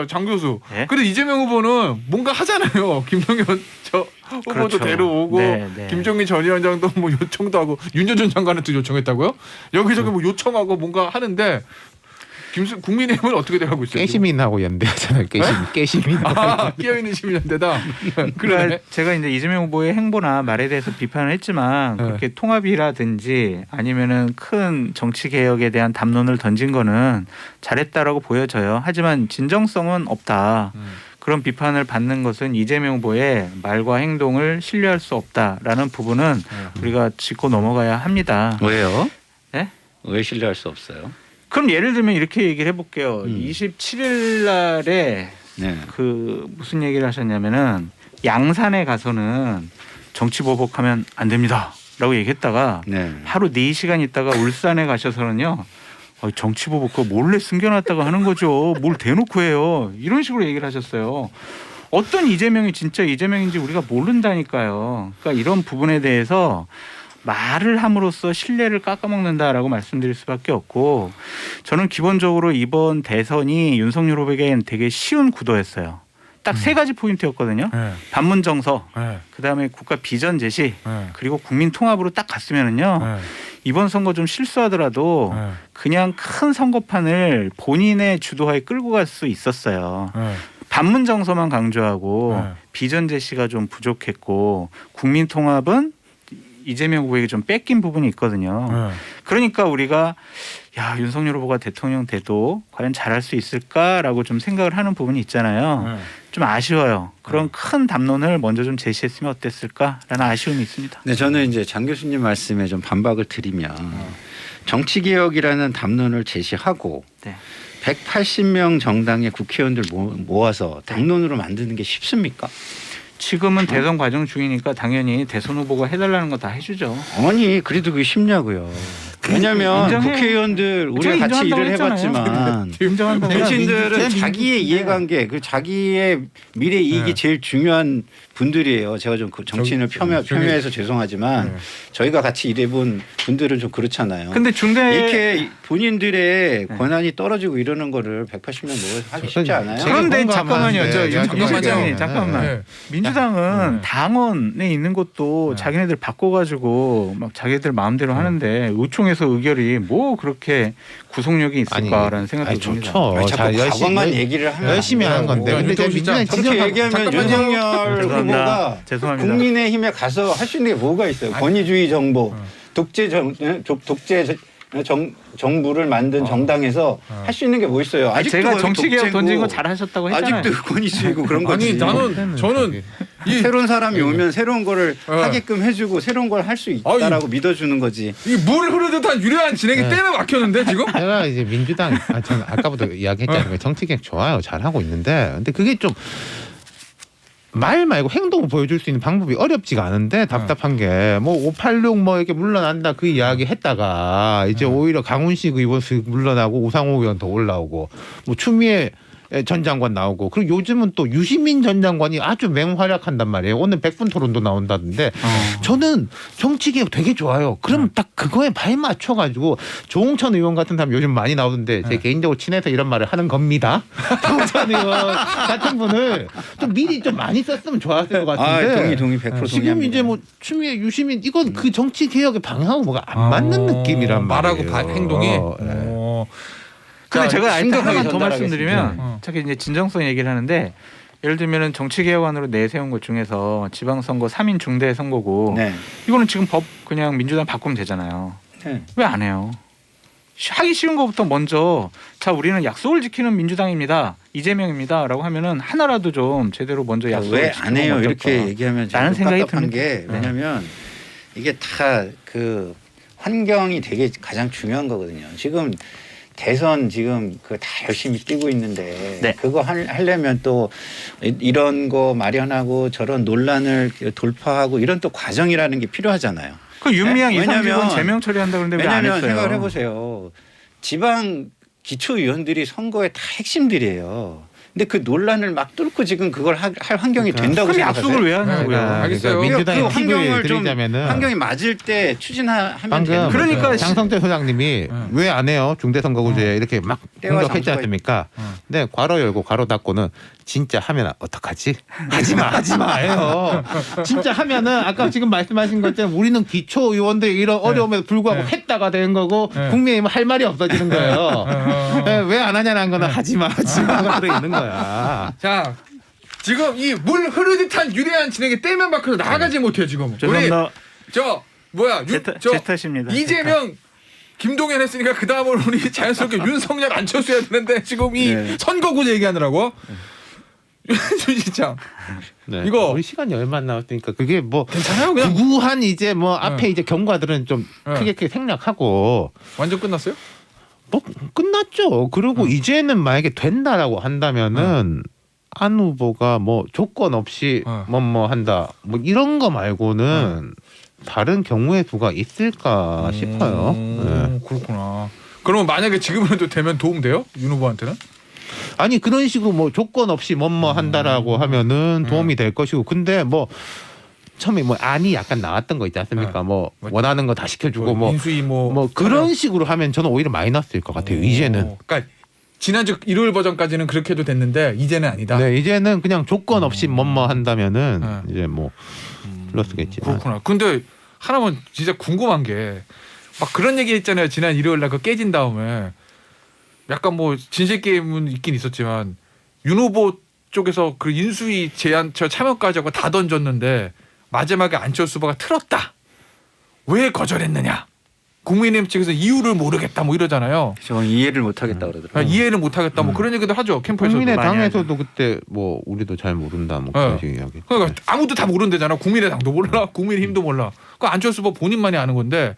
장 교수. 네? 근데 이재명 후보는 뭔가 하잖아요. 김동연 저 후보도 그렇죠. 데려오고 네, 네. 김종인 전 위원장도 뭐 요청도 하고 윤전 전 장관한테 요청했다고요? 여기저기 뭐 요청하고 뭔가 하는데 국민의힘은 어떻게 돼가고 있어요? 깨시민하고 연대하잖아요. 깨시민. 끼어있는 시민연대다. 그러니까 제가 이제 이재명 후보의 행보나 말에 대해서 비판을 했지만 네. 그렇게 통합이라든지 아니면은 큰 정치 개혁에 대한 담론을 던진 거는 잘했다라고 보여져요. 하지만 진정성은 없다. 그런 비판을 받는 것은 이재명 후보의 말과 행동을 신뢰할 수 없다라는 부분은 우리가 짚고 넘어가야 합니다. 왜요? 네? 왜 신뢰할 수 없어요? 그럼 예를 들면 이렇게 얘기를 해볼게요. 27일 날에 네. 그 무슨 얘기를 하셨냐면은 양산에 가서는 정치 보복하면 안 됩니다라고 얘기했다가 네. 하루 4시간 있다가 울산에 가셔서는요. 정치 보복 그거 몰래 숨겨놨다가 하는 거죠. 뭘 대놓고 해요. 이런 식으로 얘기를 하셨어요. 어떤 이재명이 진짜 이재명인지 우리가 모른다니까요. 그러니까 이런 부분에 대해서 말을 함으로써 신뢰를 깎아먹는다라고 말씀드릴 수밖에 없고 저는 기본적으로 이번 대선이 윤석열 후보에겐 되게 쉬운 구도였어요. 딱 3가지 포인트였거든요. 네. 반문 정서, 네. 그다음에 국가 비전 제시, 네. 그리고 국민 통합으로 딱 갔으면은요. 네. 이번 선거 좀 실수하더라도 네. 그냥 큰 선거판을 본인의 주도하에 끌고 갈 수 있었어요. 네. 반문 정서만 강조하고 네. 비전 제시가 좀 부족했고 국민 통합은 이재명 후보에게 좀 뺏긴 부분이 있거든요. 네. 그러니까 우리가 야 윤석열 후보가 대통령 돼도 과연 잘할 수 있을까라고 좀 생각을 하는 부분이 있잖아요. 네. 좀 아쉬워요. 그런 큰 담론을 먼저 좀 제시했으면 어땠을까라는 아쉬움이 있습니다. 네, 저는 이제 장 교수님 말씀에 좀 반박을 드리면 정치 개혁이라는 담론을 제시하고 네. 180명 정당의 국회의원들 모아서 당론으로 만드는 게 쉽습니까? 지금은 대선 과정 중이니까 당연히 대선 후보가 해달라는 거 다 해주죠. 아니 그래도 그게 쉽냐고요. 왜냐하면 인정해요. 국회의원들 우리가 제가 같이 인정한다고 일을 해봤지만 인정한다고 정치인들은 자기의 이해관계, 그 자기의 미래 이익이 네. 제일 중요한 분들이에요. 제가 좀 그 정치인을 폄훼해서 죄송하지만 네. 저희가 같이 일해본 분들은 좀 그렇잖아요. 근데 중대 이렇게 본인들의 네. 권한이 떨어지고 이러는 거를 180명 모아서 하기 쉽지 않아요. 제가 그런데 공감하는데 잠깐만요. 저 잠깐만요. 잠깐만. 네. 민주당은 네. 당원에 있는 것도 네. 자기네들 바꿔가지고 막 자기들 마음대로 하는데 의총에서 의결이 뭐 그렇게 구속력이 있을까라는 생각이 듭니다. 좋죠. 아니, 자꾸 자, 과거만 얘기를 하면 열심히 안 하는 되고. 건데. 근데 윤태호 제가 민주당이 시장 그렇게 지적하- 얘기하면 잠깐만요. 윤석열 죄송합니다. 후보가 죄송합니다. 국민의힘에 가서 할 수 있는 게 뭐가 있어요? 권위주의 정보, 독재 정부를 만든 정당에서 할 수 있는 게 뭐 있어요? 아니, 아직도 제가 거기 정치 개혁 독재고, 던진 거 잘하셨다고 했잖아요. 아직도 권위주의고 그런 거지. 아니 저는 이 새로운 사람이 오면 새로운 거를 네. 하게끔 해주고 새로운 걸 할 수 있다라고 믿어주는 거지. 물 흐르듯한 유려한 진행이 네. 때문에 막혔는데 지금? 제가 이제 민주당 저는 아까부터 이야기했잖아요. 정치개혁 좋아요. 잘하고 있는데 근데 그게 좀 말 말고 행동을 보여줄 수 있는 방법이 어렵지가 않은데 답답한 게 뭐 586 뭐 이렇게 물러난다 그 이야기 했다가 이제 오히려 강훈식 의원 물러나고 우상호 의원 더 올라오고 뭐 추미애 전 장관 나오고 그리고 요즘은 또 유시민 전 장관이 아주 맹활약한단 말이에요. 오늘 100분 토론도 나온다던데 저는 정치개혁 되게 좋아요. 그럼 딱 그거에 발 맞춰가지고 조홍천 의원 같은 사람 요즘 많이 나오는데 제 개인적으로 친해서 이런 말을 하는 겁니다. 조홍천 의원 같은 분을 좀 미리 좀 많이 썼으면 좋았을 것 같은데 동의 100% 지금 동의합니다. 이제 뭐 추미애 유시민 이건 그 정치개혁의 방향하고 뭐가 안 맞는 느낌이란 말하고 말이에요. 행동이. 네. 근데 자, 제가 일단 심각하게 하나만 더 전달하겠습니다. 말씀드리면 자기 이제 진정성 얘기를 하는데 예를 들면은 정치개혁안으로 내세운 것 중에서 지방선거 3인 중대 선거고 네. 이거는 지금 법 그냥 민주당 바꾸면 되잖아요. 네. 왜 안 해요? 하기 쉬운 것부터 먼저 자 우리는 약속을 지키는 민주당입니다. 이재명입니다라고 하면은 하나라도 좀 제대로 먼저 약속을 왜 안 해요? 이렇게 어떨까. 얘기하면 라는 생각이 답답한 듭니다. 게 왜냐하면 이게 다 그 환경이 되게 가장 중요한 거거든요. 지금 대선 지금 그 다 열심히 뛰고 있는데 네. 그거 하려면 또 이런 거 마련하고 저런 논란을 돌파하고 이런 또 과정이라는 게 필요하잖아요. 그 윤미향 네? 이상직원 왜냐면- 제명 처리한다 그러는데 왜 안 왜냐하면 했어요? 생각을 해보세요. 지방 기초위원들이 선거의 다 핵심들이에요. 근데 그 논란을 막 뚫고 지금 그걸 할 환경이 그러니까. 된다고 그럼 생각하세요? 약속을 왜 하냐고요? 알겠어요. 민주당의 그 팁을 환경을 좀 드리자면은 환경이 맞을 때 추진하면 방금 되는 거죠. 그러니까 장성태 소장님이 왜 안 해요? 중대선거구제 이렇게 막 때와 공격했지 장소가 않습니까? 근데 괄호 열고 괄호 닫고는 진짜 하면 어떡하지? 하지 마요. 진짜 하면은 아까 지금 말씀하신 것처럼 우리는 기초 의원들이 이런 어려움에도 불구하고 했다가 된 거고 국민의힘은 할 말이 없어지는 거예요. 왜 안 하냐는 거는 하지마가 들어 있는 거야. 자 지금 이 물 흐르듯한 유리한 진행에 떼면 밖으로 나가지 못해요 지금. 우리 죄송합니다. 저 뭐야 제 탓입니다. 이재명 김동연 했으니까 그 다음으로 우리 자연스럽게 윤석열 안철수 해야 되는데 지금 이 네. 선거구제 얘기하느라고 진짜 네. 이거- 우리 시간이 얼마 안 남았으니까 그게 뭐 괜찮아요 그냥 구구한 이제 뭐 앞에 이제 경과들은 좀 크게 생략하고 완전 끝났어요? 뭐 끝났죠. 그리고 이제는 만약에 된다라고 한다면은 안 후보가 뭐 조건 없이 뭐 한다 뭐 이런 거 말고는 다른 경우의 수가 있을까 싶어요. 네. 그렇구나. 그러면 만약에 지금이라도 되면 도움돼요? 윤 후보한테는? 아니 그런 식으로 뭐 조건 없이 뭐 한다라고 하면은 도움이 될 것이고 근데 뭐 처음에 뭐 안이 약간 나왔던 거 있지 않습니까? 뭐 원하는 거 다 시켜주고 뭐 인수위 뭐 그런 식으로 하면 저는 오히려 마이너스일 것 같아요. 이제는. 그러니까 지난주 일요일 버전까지는 그렇게 해도 됐는데 이제는 아니다. 네, 이제는 그냥 조건 없이 뭐 한다면은 이제 뭐 플러스겠지. 그렇구나. 근데 하나만 진짜 궁금한 게 막 그런 얘기 했잖아요. 지난 일요일 날 그 깨진 다음에 약간 뭐 진실 게임은 있긴 있었지만 윤 후보 쪽에서 그 인수위 제안 저 참여까지 하고 다 던졌는데 마지막에 안철수 후보가 틀었다. 왜 거절했느냐? 국민의힘 측에서 이유를 모르겠다 뭐 이러잖아요. 저는 이해를 못하겠다 그러더라고요. 이해를 못하겠다 뭐 그런 얘기도 하죠. 캠프에서도. 국민의당에서도 그때 뭐 우리도 잘 모른다 뭐 그런 식의 이야기. 그러니까 아무도 다 모른대잖아. 국민의당도 몰라, 국민의힘도 몰라. 그 안철수 후보 본인만이 아는 건데.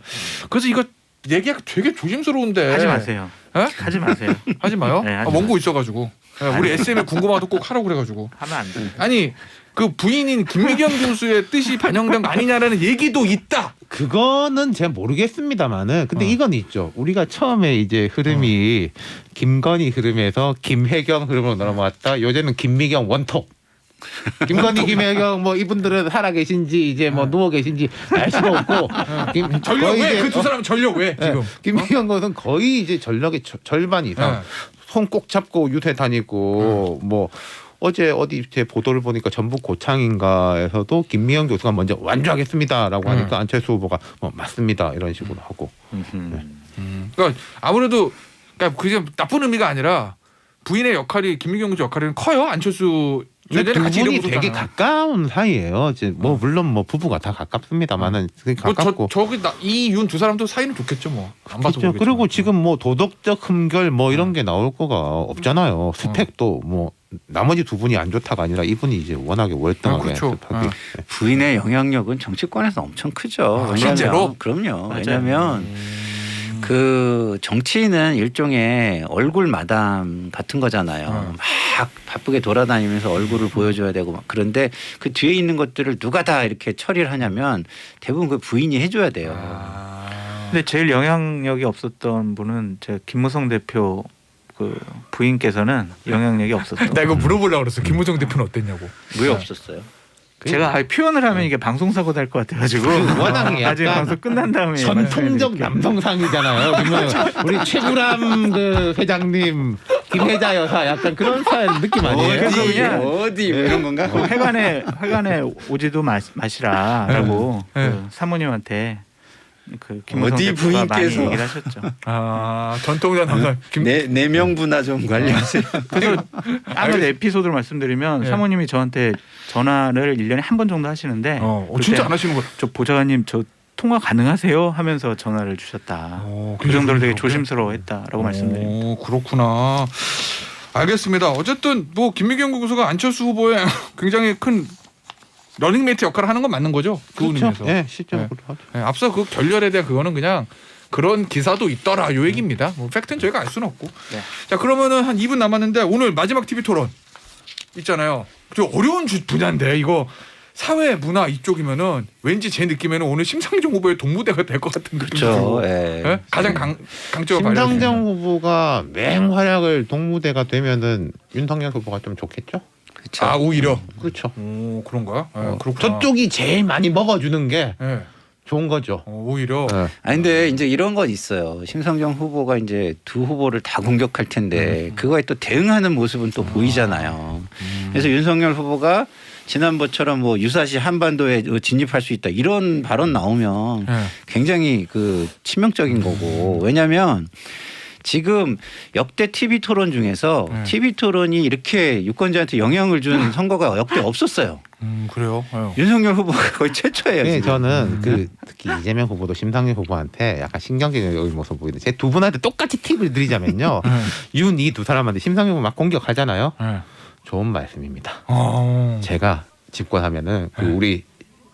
그래서 이거 얘기가 되게 조심스러운데. 하지 마세요. 에? 하지 마세요. 하지 마요. 네, 하지 원고 있어가지고. 우리 SM에 궁금하도 꼭 하라고 그래가지고. 하면 안 돼. 아니 그 부인인 김미경 교수의 뜻이 반영된 거 아니냐라는 얘기도 있다. 그거는 제가 모르겠습니다만은 근데 이건 있죠. 우리가 처음에 이제 흐름이 김건희 흐름에서 김혜경 흐름으로 넘어왔다. 요새는 김미경 원톱. 김건희, 김혜경 뭐 이분들은 살아 계신지 이제 뭐 누워 계신지 알 수가 없고 전력 거의 왜? 이제 그 두 사람 전력 왜 지금? 김미경 것은 거의 이제 전력의 절반 이상 손 꼭 잡고 유세 다니고 뭐 어제 어디 제 보도를 보니까 전북 고창인가에서도 김미영 교수가 먼저 완주하겠습니다라고 하니까 안철수 후보가 맞습니다 이런 식으로 하고. 그러니까 아무래도 그러니까 그게 나쁜 의미가 아니라 부인의 역할이 김미경 교수 역할은 커요. 안철수 근데 두 같이 분이 이름 되게 붙었잖아. 가까운 사이예요. 이제 뭐 물론 뭐 부부가 다 가깝습니다만은 되게 가깝고. 저기 이윤 두 사람도 사이는 좋겠죠 뭐. 안 봐서 그렇죠. 모르겠지만. 그리고 지금 뭐 도덕적 흠결 뭐 이런 게 나올 거가 없잖아요. 스펙도 뭐 나머지 두 분이 안 좋다가 아니라 이분이 이제 워낙에 월등하게 그렇죠. 스펙이. 부인의 영향력은 정치권에서 엄청 크죠. 왜냐하면- 실제로? 그럼요. 맞아요. 왜냐하면 그 정치인은 일종의 얼굴 마담 같은 거잖아요. 막 바쁘게 돌아다니면서 얼굴을 보여줘야 되고 막 그런데 그 뒤에 있는 것들을 누가 다 이렇게 처리를 하냐면 대부분 그 부인이 해줘야 돼요. 근데 제일 영향력이 없었던 분은 제 김무성 대표 그 부인께서는 영향력이 없었어요. 나 이거 물어보려고 그랬어. 김무성 대표는 어땠냐고. 왜 없었어요? 제가 아예 표현을 하면 이게 방송 사고 날 것 같아가지고 워낙에 나중에 약간 방송 끝난 다음에 전통적 남성상이잖아요. 그러면 우리 최구람 그 회장님, 김혜자 여사 약간 그런 스타일 느낌 아니에요? 그래서 그냥 어디 뭐 이런 건가? 그 회관에 오지도 마시라라고 네. 그 사모님한테 그 김무성 어디 대표가 많이 부인께서. 얘기를 하셨죠. 전통적 남성 내 명부나 좀 관리하세요. 그래서 한번 에피소드를 말씀드리면 네. 사모님이 저한테 전화를 1년에 한 번 정도 하시는데 진짜 그때 안 하시는 거. 저 보좌관님 저 통화 가능하세요? 하면서 전화를 주셨다. 그 정도로 되게 조심스러워했다라고 말씀드립니다. 그렇구나. 알겠습니다. 어쨌든 뭐 김미경 교수가 안철수 후보의 굉장히 큰 러닝메이트 역할을 하는 건 맞는 거죠? 그 그렇죠. 의미에서. 네, 실제로 그렇죠. 네, 앞서 그 결렬에 대한 그거는 그냥 그런 기사도 있더라 요 얘기입니다. 뭐 팩트는 저희가 알 수는 없고. 네. 자 그러면은 한 2분 남았는데 오늘 마지막 TV 토론 있잖아요. 좀 어려운 분야인데 이거 사회 문화 이쪽이면은 왠지 제 느낌에는 오늘 심상정 후보의 동무대가 될 것 같은 느낌이 그렇죠. 들고. 예. 네? 가장 강점을 발휘하는. 심상정 후보가 맹활약을 동무대가 되면은 윤석열 후보가 좀 좋겠죠? 그렇죠. 아 오히려. 그렇죠. 오 그런가요? 네, 그렇구나. 저쪽이 제일 많이 먹어주는 게 네. 좋은 거죠. 오히려. 네. 아니 근데 이제 이런 건 있어요. 심상정 후보가 이제 두 후보를 다 공격할 텐데 그거에 또 대응하는 모습은 또 보이잖아요. 그래서 윤석열 후보가 지난번처럼 뭐 유사시 한반도에 진입할 수 있다 이런 발언 나오면 네. 굉장히 그 치명적인 거고 왜냐하면 지금 역대 TV 토론 중에서 네. TV 토론이 이렇게 유권자한테 영향을 준 선거가 역대 없었어요. 그래요. 아유. 윤석열 후보가 거의 최초예요. 네, 지금. 저는 그 특히 이재명 후보도 심상정 후보한테 약간 신경질적인 모습 보이는데 제 두 분한테 똑같이 팁을 드리자면요. 윤 이 두 사람한테 심상정 후보 막 공격하잖아요. 네. 좋은 말씀입니다. 어. 제가 집권하면은 그 우리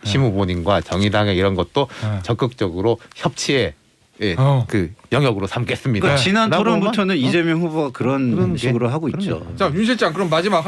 심 후보님과 정의당의 이런 것도 네. 적극적으로 협치의 그 영역으로 삼겠습니다. 그러니까 지난 라고 토론부터는 하면, 이재명 후보가 그런 그런 게, 식으로 하고 그런 있죠. 게. 자, 윤 실장 그럼 마지막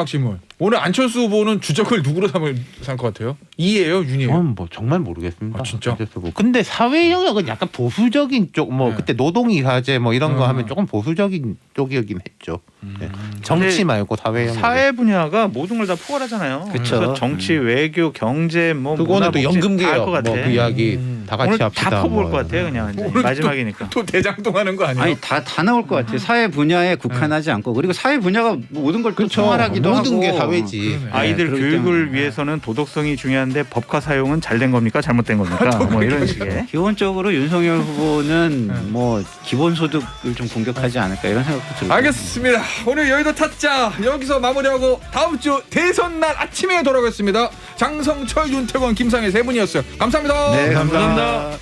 질문. 오늘 안철수 후보는 주적을 누구로 삼을 것 같아요? 이예요, 윤이에요? 저는 뭐 정말 모르겠습니다. 아, 진짜? 안철수 후보. 근데 사회 영역은 약간 보수적인 쪽, 뭐 네. 그때 노동이사제 뭐 이런 거 음. 하면 조금 보수적인 쪽이긴 했죠. 네. 정치 말고 사회 영역. 사회 분야가 모든 걸 다 포괄하잖아요. 그쵸. 그래서 정치, 외교, 경제, 뭐 그거는 또 문화, 복지 연금 다할 개혁 것 같아. 뭐그 이야기 다 같이 오늘 합시다. 다 퍼볼 뭐. 것 같아요. 그냥 이제 오늘 마지막이니까. 또 대장동하는 거 아니에요? 아니 다 나올 것 같아요. 사회 분야에 국한하지 않고 그리고 사회 분야가 모든 걸 또 그렇죠. 총괄하기도 모든 하고 게 사회지. 그러네. 아이들 그렇기 교육을 때문에. 위해서는 도덕성이 중요한데 법과 사용은 잘 된 겁니까? 잘못된 겁니까? 뭐 이런 식의. 기본적으로 윤석열 후보는 뭐 기본소득을 좀 공격하지 않을까 이런 생각도 들고. 알겠습니다. 오늘 여의도 타짜 여기서 마무리하고 다음 주 대선 날 아침에 돌아오겠습니다. 장성철, 윤태권, 김상혜 세 분이었어요. 감사합니다. 네, 감사합니다.